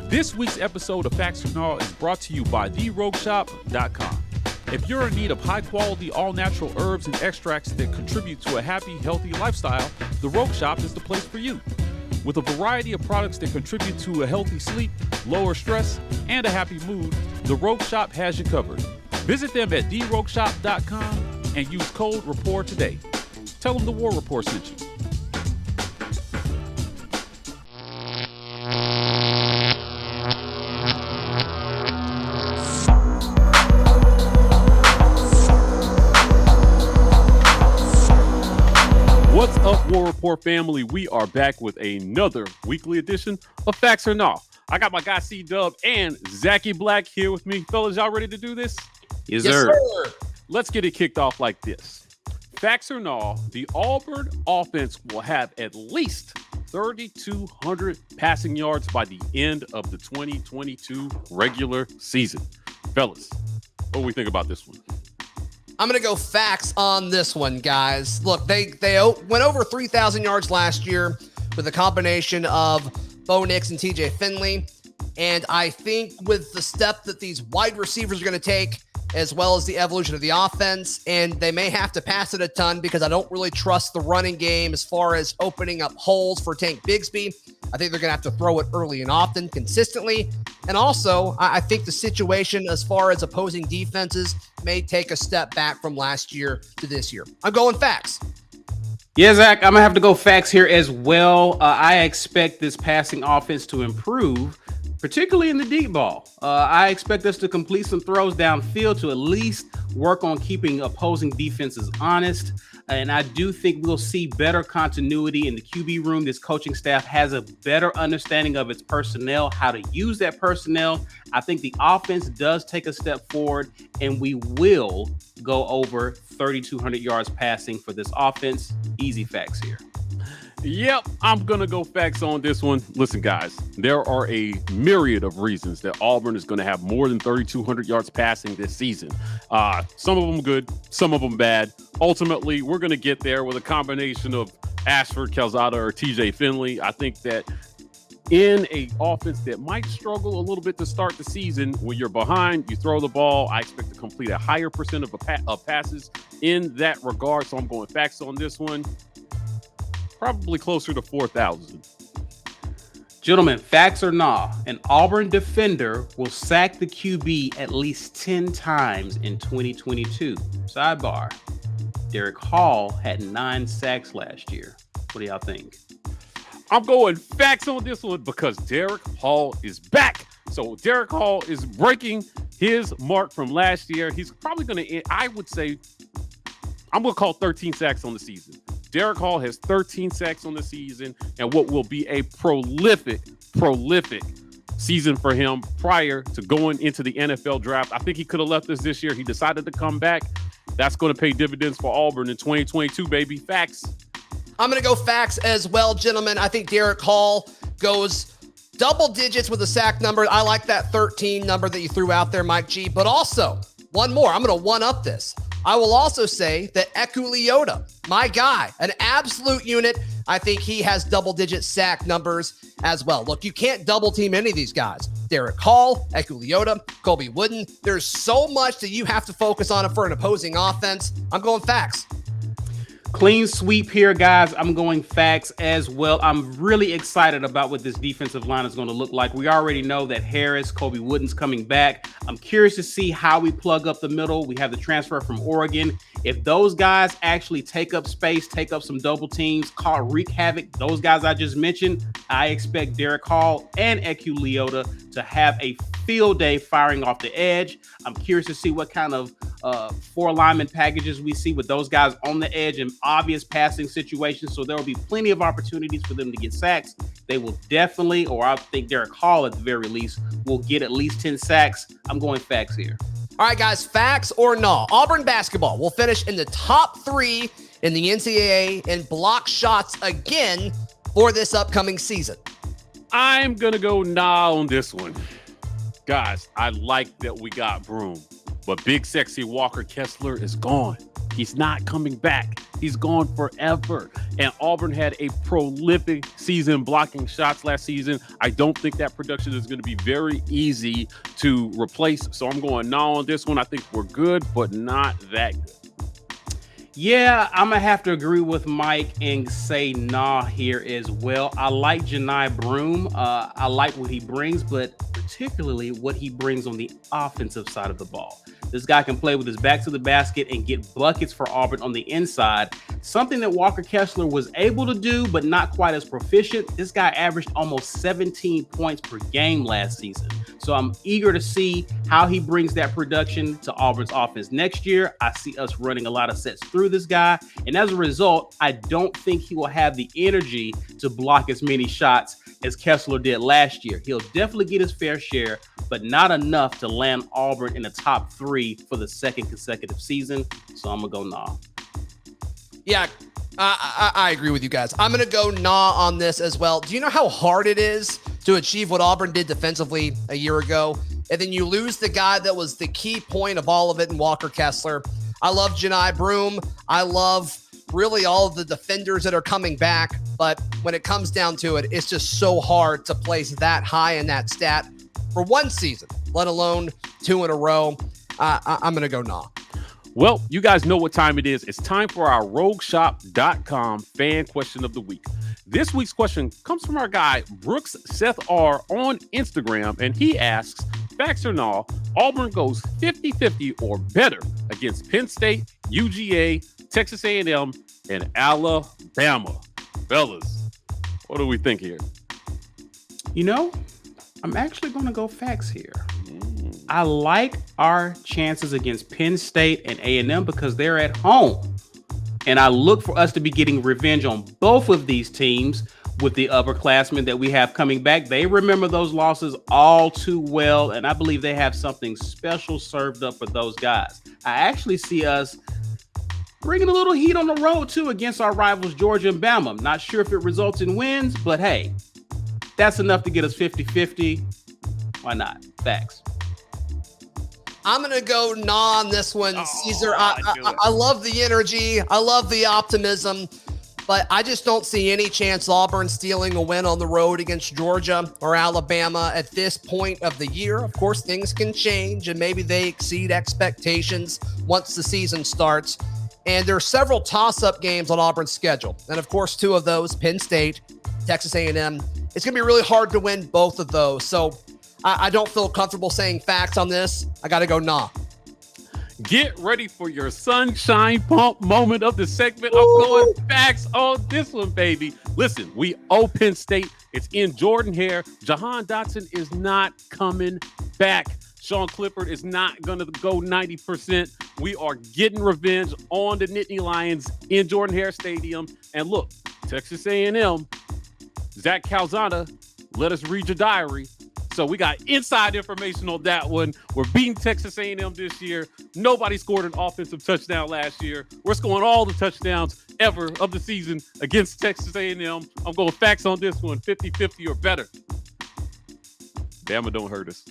This week's episode of Facts or Gnaw is brought to you by therogueshop.com. If you're in need of high-quality, all-natural herbs and extracts that contribute to a happy, healthy lifestyle, the Rogue Shop is the place for you. With a variety of products that contribute to a healthy sleep, lower stress, and a happy mood, the Rogue Shop has you covered. Visit them at therogueshop.com and use code RAPPORT today. Tell them the War Report sent you. What's up, War Report family? We are back with another weekly edition of Facts or Gnaw. I got my guy C-Dub and Zachy Black here with me. Fellas, y'all ready to do this? Yes, sir. Let's get it kicked off like this. Facts or Gnaw, the Auburn offense will have at least 3,200 passing yards by the end of the 2022 regular season. Fellas, what do we think about this one? I'm going to go facts on this one, guys. Look, they went over 3,000 yards last year with a combination of Bo Nix and TJ Finley. And I think with the step that these wide receivers are going to take, as well as the evolution of the offense, and they may have to pass it a ton because I don't really trust the running game as far as opening up holes for Tank Bigsby. I think they're going to have to throw it early and often, consistently. And also, I think the situation as far as opposing defenses may take a step back from last year to this year. I'm going facts. Yeah, Zach, I'm going to have to go facts here as well. I expect this passing offense to improve, particularly in the deep ball. I expect us to complete some throws downfield to at least work on keeping opposing defenses honest. And I do think we'll see better continuity in the QB room. This coaching staff has a better understanding of its personnel, how to use that personnel. I think the offense does take a step forward, and we will go over 3,200 yards passing for this offense. Easy facts here. Yep, I'm going to go facts on this one. Listen, guys, there are a myriad of reasons that Auburn is going to have more than 3,200 yards passing this season. Some of them good, some of them bad. Ultimately, we're going to get there with a combination of Ashford, Calzada, or TJ Finley. I think that in a offense that might struggle a little bit to start the season, when you're behind, you throw the ball. I expect to complete a higher percent of passes in that regard. So I'm going facts on this one. Probably closer to 4,000. Gentlemen, facts or nah, an Auburn defender will sack the QB at least 10 times in 2022. Sidebar, Derek Hall had 9 sacks last year. What do y'all think? I'm going facts on this one because Derek Hall is back. So Derek Hall is breaking his mark from last year. He's probably going to, I would say, I'm going to call 13 sacks on the season. Derek Hall has 13 sacks on the season and what will be a prolific season for him prior to going into the NFL draft. I think he could have left us this year. He decided to come back. That's going to pay dividends for Auburn in 2022, baby. Facts. I'm going to go facts as well, gentlemen. I think Derek Hall goes double digits with a sack number. I like that 13 number that you threw out there, Mike G. But also, one more. I'm going to one-up this. I will also say that Eku Leota, my guy, an absolute unit. I think he has double-digit sack numbers as well. Look, you can't double-team any of these guys. Derek Hall, Eku Leota, Colby Wooden. There's so much that you have to focus on for an opposing offense. I'm going facts. Clean sweep here, guys. I'm going facts as well. I'm really excited about what this defensive line is going to look like. We already know that Harris, Colby Wooden's coming back. I'm curious to see how we plug up the middle. We have the transfer from Oregon. If those guys actually take up space, take up some double teams, wreak havoc, those guys I just mentioned, I expect Derek Hall and Eku Leota to have a field day firing off the edge. I'm curious to see what kind of 4 lineman packages we see with those guys on the edge in obvious passing situations. So there will be plenty of opportunities for them to get sacks. They will definitely, or I think Derek Hall at the very least, will get at least 10 sacks. I'm going facts here. All right, guys, facts or no? Auburn basketball will finish in the top 3 in the NCAA in block shots again for this upcoming season. I'm going to go nah on this one. Guys, I like that we got Broom, but big sexy Walker Kessler is gone. He's not coming back. He's gone forever. And Auburn had a prolific season blocking shots last season. I don't think that production is going to be very easy to replace. So I'm going nah on this one. I think we're good, but not that good. Yeah, I'm going to have to agree with Mike and say nah here as well. I like Janai Broome. I like what he brings, but particularly what he brings on the offensive side of the ball. This guy can play with his back to the basket and get buckets for Auburn on the inside, something that Walker Kessler was able to do, but not quite as proficient. This guy averaged almost 17 points per game last season. So I'm eager to see how he brings that production to Auburn's offense next year. I see us running a lot of sets through this guy. And as a result, I don't think he will have the energy to block as many shots as Kessler did last year. He'll definitely get his fair share, but not enough to land Auburn in the top 3 for the second consecutive season. So I'm going to go nah. Yeah, I agree with you guys. I'm going to go nah on this as well. Do you know how hard it is to achieve what Auburn did defensively a year ago? And then you lose the guy that was the key point of all of it in Walker Kessler. I love Janai Broome. I love really all of the defenders that are coming back. But when it comes down to it, it's just so hard to place that high in that stat for one season, let alone 2 in a row. I'm going to go nah. Well, you guys know what time it is. It's time for our RogueShop.com fan question of the week. This week's question comes from our guy, Brooks Seth R. on Instagram, and he asks, facts or nah, Auburn goes 50-50 or better against Penn State, UGA, Texas A&M, and Alabama. Fellas, what do we think here? You know, I'm actually going to go facts here. I like our chances against Penn State and A&M because they're at home. And I look for us to be getting revenge on both of these teams with the upperclassmen that we have coming back. They remember those losses all too well, and I believe they have something special served up for those guys. I actually see us bringing a little heat on the road, too, against our rivals, Georgia and Bama. I'm not sure if it results in wins, but hey, that's enough to get us 50-50. Why not? Facts. I'm going to go nah on this one, Caesar. I love the energy. I love the optimism, but I just don't see any chance Auburn stealing a win on the road against Georgia or Alabama at this point of the year. Of course, things can change, and maybe they exceed expectations once the season starts. And there are several toss-up games on Auburn's schedule. And, of course, 2 of those, Penn State, Texas A&M. It's going to be really hard to win both of those. So I don't feel comfortable saying facts on this. I got to go nah. Get ready for your sunshine pump moment of the segment. I'm going facts on this one, baby. Listen, we owe Penn State. It's in Jordan-Hare. Jahan Dotson is not coming back. Sean Clifford is not going to go 90%. We are getting revenge on the Nittany Lions in Jordan-Hare Stadium. And look, Texas A&M, Zach Calzada, let us read your diary. So we got inside information on that one. We're beating Texas A&M this year. Nobody scored an offensive touchdown last year. We're scoring all the touchdowns ever of the season against Texas A&M. I'm going facts on this one, 50-50 or better. Bama don't hurt us.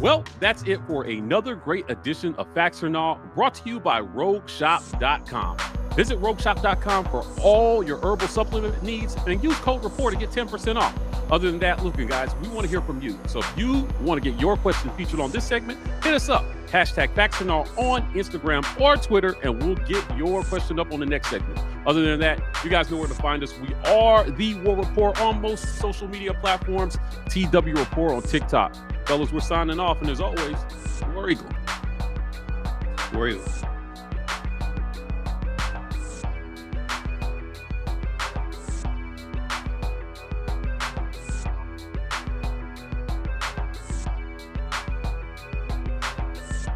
Well, that's it for another great edition of Facts or Nah, brought to you by RogueShop.com. Visit RogueShop.com for all your herbal supplement needs and use code REPORT to get 10% off. Other than that, look, guys, we want to hear from you. So if you want to get your question featured on this segment, hit us up. Hashtag Facts or Nah on Instagram or Twitter, and we'll get your question up on the next segment. Other than that, you guys know where to find us. We are The War Report on most social media platforms, TW Report on TikTok. Fellas, we're signing off, and as always, War Eagle. War Eagle.